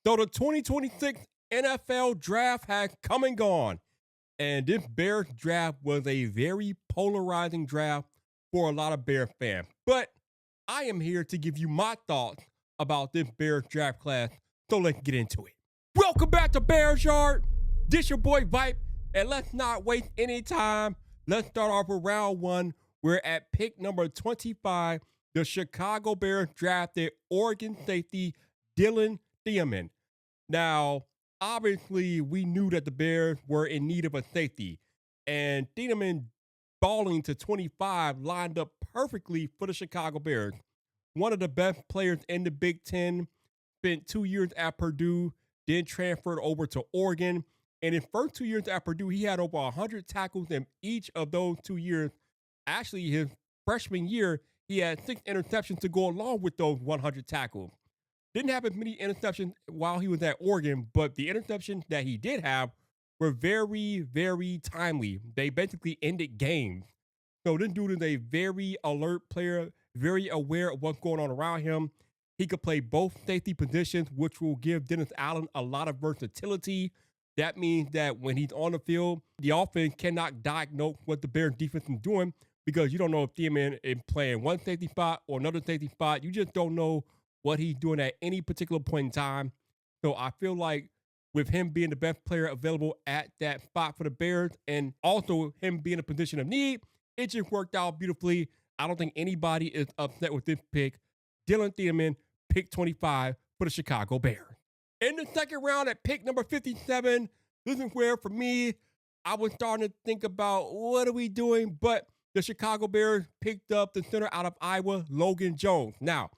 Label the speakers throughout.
Speaker 1: So the 2026 NFL draft has come and gone. And this Bears draft was a very polarizing draft for a lot of Bears fans. But I am here to give you my thoughts about this Bears draft class. So let's get into it. Welcome back to Bears Yard. This your boy Vipe. And let's not waste any time. Let's start off with round one. We're at pick number 25. The Chicago Bears drafted Oregon safety Dillon Thieneman. Now, obviously, we knew that the Bears were in need of a safety, and Thieneman falling to 25 lined up perfectly for the Chicago Bears. One of the best players in the Big Ten, spent 2 years at Purdue, then transferred over to Oregon. And in first 2 years at Purdue, he had over 100 tackles in each of those 2 years. Actually, his freshman year, he had 6 interceptions to go along with those 100 tackles. Didn't have as many interceptions while he was at Oregon, but the interceptions that he did have were very, very timely. They basically ended games. So this dude is a very alert player, very aware of what's going on around him. He could play both safety positions, which will give Dennis Allen a lot of versatility. That means that when he's on the field, the offense cannot diagnose what the Bears defense is doing because you don't know if Theamman is playing one safety spot or another safety spot. You just don't know what he's doing at any particular point in time. So I feel like with him being the best player available at that spot for the Bears and also him being in a position of need, it just worked out beautifully. I don't think anybody is upset with this pick. Dillon Thieneman, pick 25 for the Chicago Bears. In the second round at pick number 57, this is where, for me, I was starting to think about what are we doing? But the Chicago Bears picked up the center out of Iowa, Logan Jones. Now,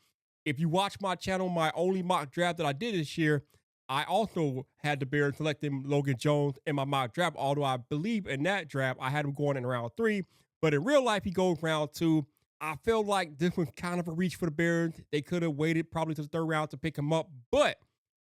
Speaker 1: if you watch my channel, my only mock draft that I did this year, I also had the Bears selecting Logan Jones in my mock draft, although I believe in that draft, I had him going in round 3. But in real life, he goes round 2. I feel like this was kind of a reach for the Bears. They could have waited probably to the third round to pick him up, but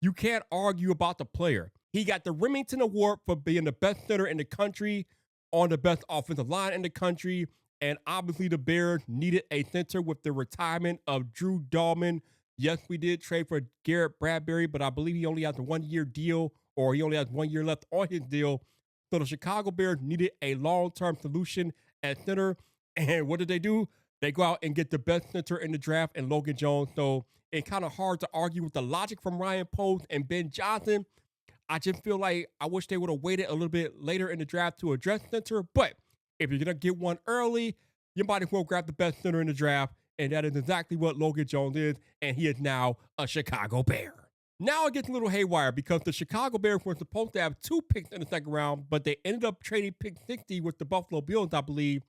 Speaker 1: you can't argue about the player. He got the Remington Award for being the best center in the country, on the best offensive line in the country, and obviously the Bears needed a center with the retirement of Drew Dahlman. Yes, we did trade for Garrett Bradbury, but I believe he only has a 1-year deal, or he only has 1 year left on his deal. So the Chicago Bears needed a long-term solution at center. And what did they do? They go out and get the best center in the draft in Logan Jones. So it's kind of hard to argue with the logic from Ryan Post and Ben Johnson. I just feel like I wish they would have waited a little bit later in the draft to address center. But if you're going to get one early, you might as well grab the best center in the draft. And that is exactly what Logan Jones is. And he is now a Chicago Bear. Now it gets a little haywire because the Chicago Bears were supposed to have 2 picks in the second round, but they ended up trading pick 60 with the Buffalo Bills, I believe.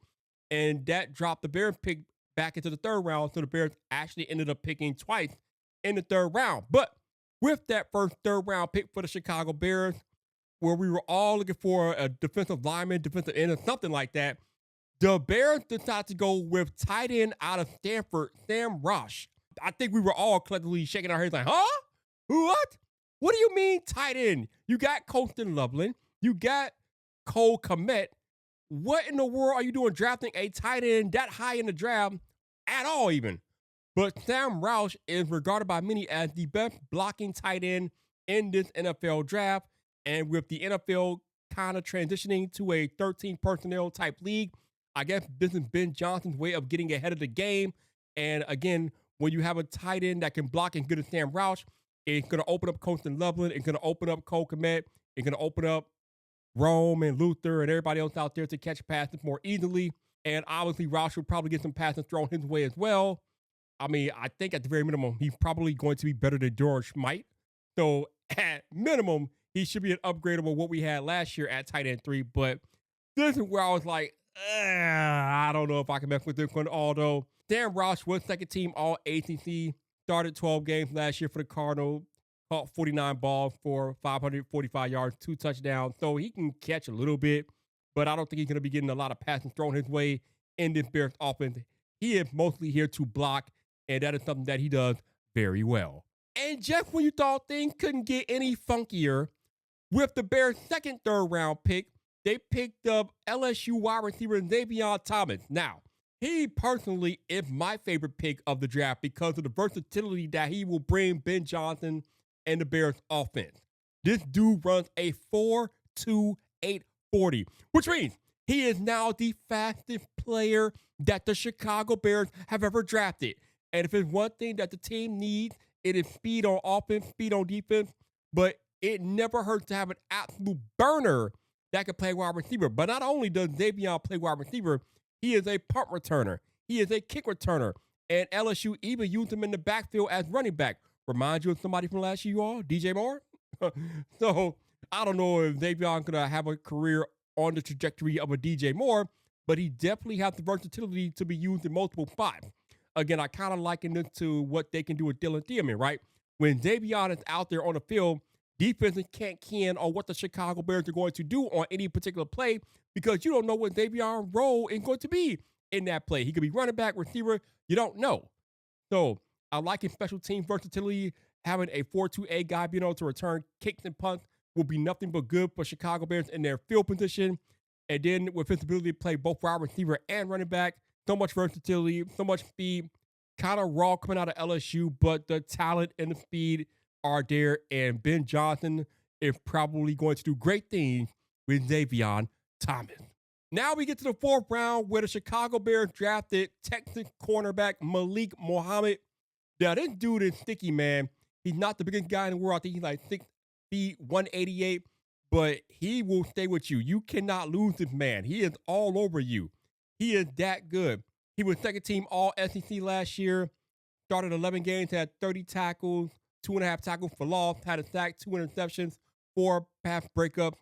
Speaker 1: And that dropped the Bears pick back into the third round. So the Bears actually ended up picking twice in the third round. But with that first third round pick for the Chicago Bears, where we were all looking for a defensive lineman, defensive end, or something like that, the Bears decided to go with tight end out of Stanford, Sam Roush. I think we were all collectively shaking our heads like, huh? What? What do you mean tight end? You got Colston Loveland. You got Cole Kmet. What in the world are you doing drafting a tight end that high in the draft at all even? But Sam Roush is regarded by many as the best blocking tight end in this NFL draft. And with the NFL kind of transitioning to a 13 personnel type league, I guess this is Ben Johnson's way of getting ahead of the game. And again, when you have a tight end that can block as good as Sam Roush, it's going to open up Colston Loveland. It's going to open up Cole Kmet. It's going to open up Rome and Luther and everybody else out there to catch passes more easily. And obviously, Roush will probably get some passes thrown his way as well. I mean, I think at the very minimum, he's probably going to be better than George Schmidt. So at minimum, he should be an upgrade over what we had last year at tight end 3. But this is where I was like, I don't know if I can mess with this one. Although Sam Roush was second team all ACC, started 12 games last year for the Cardinals, caught 49 balls for 545 yards, 2 touchdowns. So he can catch a little bit, but I don't think he's going to be getting a lot of passes thrown his way in this Bears offense. He is mostly here to block, and that is something that he does very well. And just when you thought things couldn't get any funkier, with the Bears' second third round pick, they picked up LSU wide receiver Zavon Thomas. Now, he personally is my favorite pick of the draft because of the versatility that he will bring Ben Johnson in the Bears offense. This dude runs a 4.28 40, which means he is now the fastest player that the Chicago Bears have ever drafted. And if it's one thing that the team needs, it is speed on offense, speed on defense, but it never hurts to have an absolute burner that can play wide receiver. But not only does Zavon play wide receiver, he is a punt returner. He is a kick returner. And LSU even used him in the backfield as running back. Remind you of somebody from last year, you all? DJ Moore? So I don't know if Zavon going to have a career on the trajectory of a DJ Moore, but he definitely has the versatility to be used in multiple spots. Again, I kind of liken this to what they can do with Dillon Thieneman, right? When Zavon is out there on the field, defenses can't key in on what the Chicago Bears are going to do on any particular play because you don't know what Zavon's role is going to be in that play. He could be running back, receiver. You don't know. So I like his special team versatility. Having a 4.28 guy being able to return kicks and punts will be nothing but good for Chicago Bears in their field position. And then with his ability to play both wide receiver and running back, so much versatility, so much speed, kind of raw coming out of LSU, but the talent and the speed are there. And Ben Johnson is probably going to do great things with Zavon Thomas. Now we get to the fourth round where the Chicago Bears drafted Texas cornerback Malik Muhammad. Now, this dude is sticky, man. He's not the biggest guy in the world. I think he's like 6 feet, 188, but he will stay with you. You cannot lose this man. He is all over you. He is that good. He was second team all SEC last year, started 11 games, had 30 tackles, 2.5 tackles for loss, had a sack, 2 interceptions, 4 pass breakups.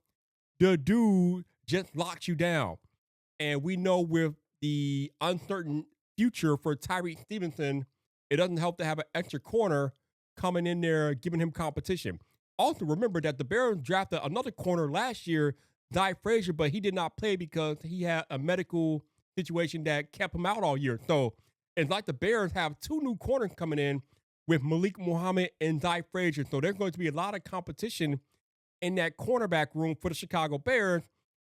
Speaker 1: The dude just locks you down. And we know with the uncertain future for Tyreek Stevenson, it doesn't help to have an extra corner coming in there, giving him competition. Also, remember that the Bears drafted another corner last year, Zy Frazier, but he did not play because he had a medical situation that kept him out all year. So it's like the Bears have 2 new corners coming in with Malik Muhammad and Zy Frazier. So there's going to be a lot of competition in that cornerback room for the Chicago Bears.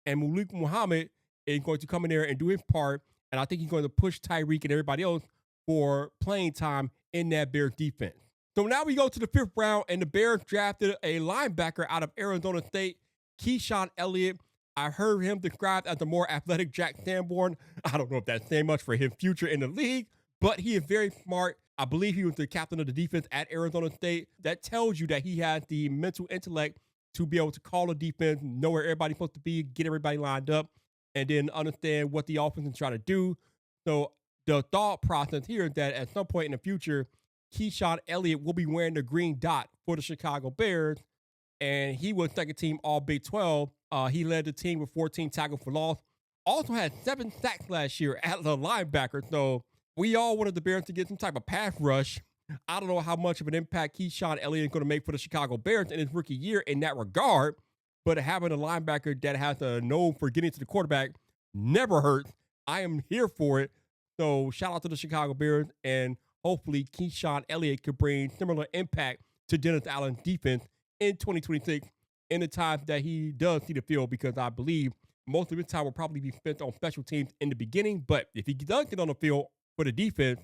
Speaker 1: And Malik Muhammad is going to come in there and do his part. And I think he's going to push Tyreek and everybody else for playing time in that Bears defense. So now we go to the 5th round, and the Bears drafted a linebacker out of Arizona State, Keshan Elliott. I heard him described as the more athletic Jack Sanborn. I don't know if that's saying much for his future in the league, but he is very smart. I believe he was the captain of the defense at Arizona State. That tells you that he has the mental intellect to be able to call a defense, know where everybody's supposed to be, get everybody lined up, and then understand what the offense is trying to do. So the thought process here is that at some point in the future, Keshan Elliott will be wearing the green dot for the Chicago Bears, and he was second team all Big 12. He led the team with 14 tackles for loss. Also had 7 sacks last year as a linebacker. So we all wanted the Bears to get some type of pass rush. I don't know how much of an impact Keshan Elliott is going to make for the Chicago Bears in his rookie year in that regard, but having a linebacker that has a nose for getting to the quarterback never hurts. I am here for it. So shout out to the Chicago Bears, and hopefully Keshan Elliott could bring similar impact to Dennis Allen's defense in 2026 in the time that he does see the field, because I believe most of his time will probably be spent on special teams in the beginning. But if he does get on the field for the defense,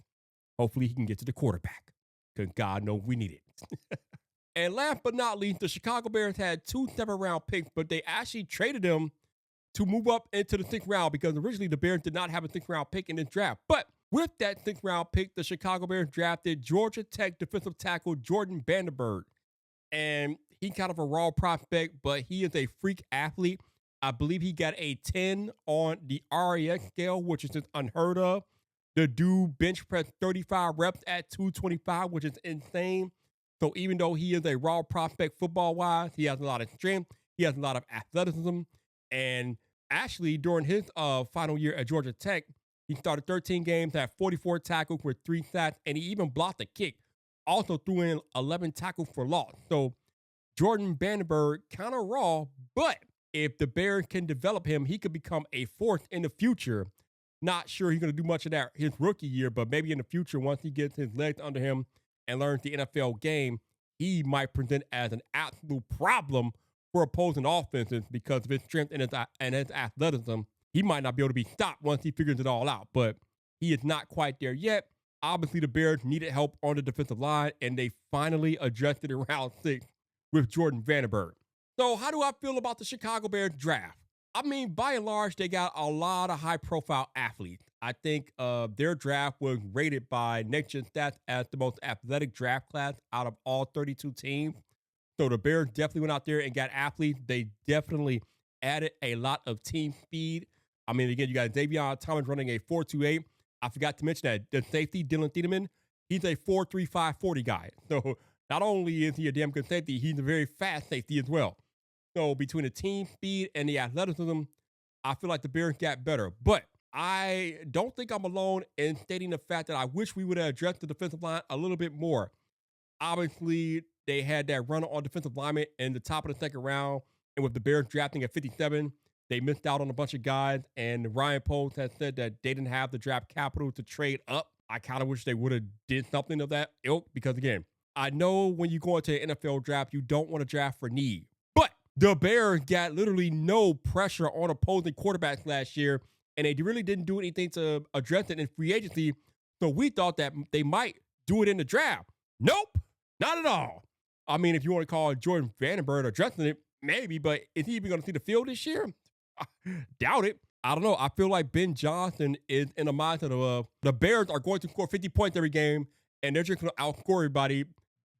Speaker 1: hopefully he can get to the quarterback, because God knows we need it. And last but not least, the Chicago Bears had 2 7th-round picks, but they actually traded them to move up into the 6th round, because originally the Bears did not have a 6th-round pick in this draft. But with that 6th-round pick, the Chicago Bears drafted Georgia Tech defensive tackle Jordan Vandenberg. And he's kind of a raw prospect, but he is a freak athlete. I believe he got a 10 on the RAS scale, which is just unheard of. The dude bench pressed 35 reps at 225, which is insane. So even though he is a raw prospect football-wise, he has a lot of strength. He has a lot of athleticism. And actually, during his final year at Georgia Tech, he started 13 games, had 44 tackles with 3 sacks, and he even blocked a kick. Also threw in 11 tackles for loss. So Jordan Vandenberg, kind of raw, but if the Bears can develop him, he could become a force in the future. Not sure he's going to do much of that his rookie year, but maybe in the future, once he gets his legs under him and learns the NFL game, he might present as an absolute problem for opposing offenses because of his strength and his athleticism. He might not be able to be stopped once he figures it all out, but he is not quite there yet. Obviously, the Bears needed help on the defensive line, and they finally addressed it in round 6 with Jordan Vandenberg. So how do I feel about the Chicago Bears draft? I mean, by and large, they got a lot of high-profile athletes. I think their draft was rated by Next Gen Stats as the most athletic draft class out of all 32 teams. So the Bears definitely went out there and got athletes. They definitely added a lot of team speed. I mean, again, you got Zavon Thomas running a 4.28. I forgot to mention that the safety, Dillon Thieneman, he's a 4.35 40 guy. So not only is he a damn good safety, he's a very fast safety as well. So between the team speed and the athleticism, I feel like the Bears got better. But I don't think I'm alone in stating the fact that I wish we would have addressed the defensive line a little bit more. Obviously, they had that runner on defensive lineman in the top of the second round. And with the Bears drafting at 57, they missed out on a bunch of guys. And Ryan Poles has said that they didn't have the draft capital to trade up. I kind of wish they would have did something of that ilk because, again, I know when you go into an NFL draft, you don't want to draft for need. But the Bears got literally no pressure on opposing quarterbacks last year, and they really didn't do anything to address it in free agency. So we thought that they might do it in the draft. Nope, not at all. I mean, if you want to call Jordan Vandenberg addressing it, maybe, but is he even going to see the field this year? Doubt it. I don't know. I feel like Ben Johnson is in the mindset of the Bears are going to score 50 points every game, and they're just going to outscore everybody.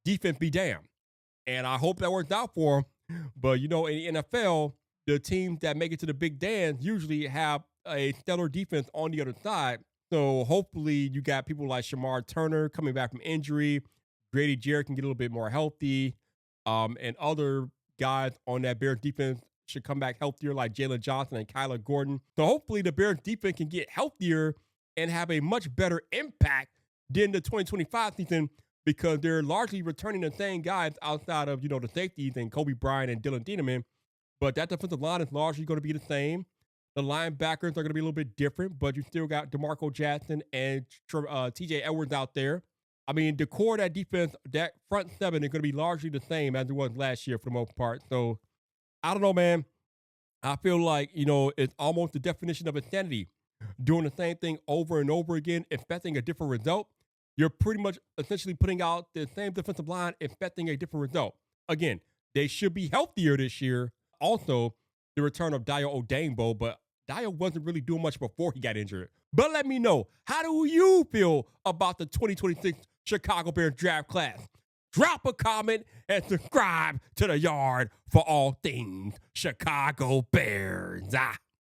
Speaker 1: Defense be damned. And I hope that works out for them. But, you know, in the NFL, the teams that make it to the big dance usually have a stellar defense on the other side. So hopefully you got people like Shamar Turner coming back from injury. Grady Jarrett can get a little bit more healthy. And other guys on that Bears defense should come back healthier, like Jalen Johnson and Kyler Gordon. So hopefully the Bears defense can get healthier and have a much better impact than the 2025 season, because they're largely returning the same guys outside of, you know, the safeties and Kobe Bryant and Dillon Thieneman. But that defensive line is largely going to be the same. The linebackers are going to be a little bit different, but you still got DeMarco Jackson and TJ Edwards out there. I mean, the core of that defense, that front seven, is going to be largely the same as it was last year for the most part. So I don't know, man. I feel like, you know, it's almost the definition of insanity. Doing the same thing over and over again, expecting a different result. You're pretty much essentially putting out the same defensive line, expecting a different result. Again, they should be healthier this year. Also, the return of Dio Odangbo, but Dio wasn't really doing much before he got injured. But let me know, how do you feel about the 2026 Chicago Bears draft class? Drop a comment and subscribe to The Yard for all things Chicago Bears.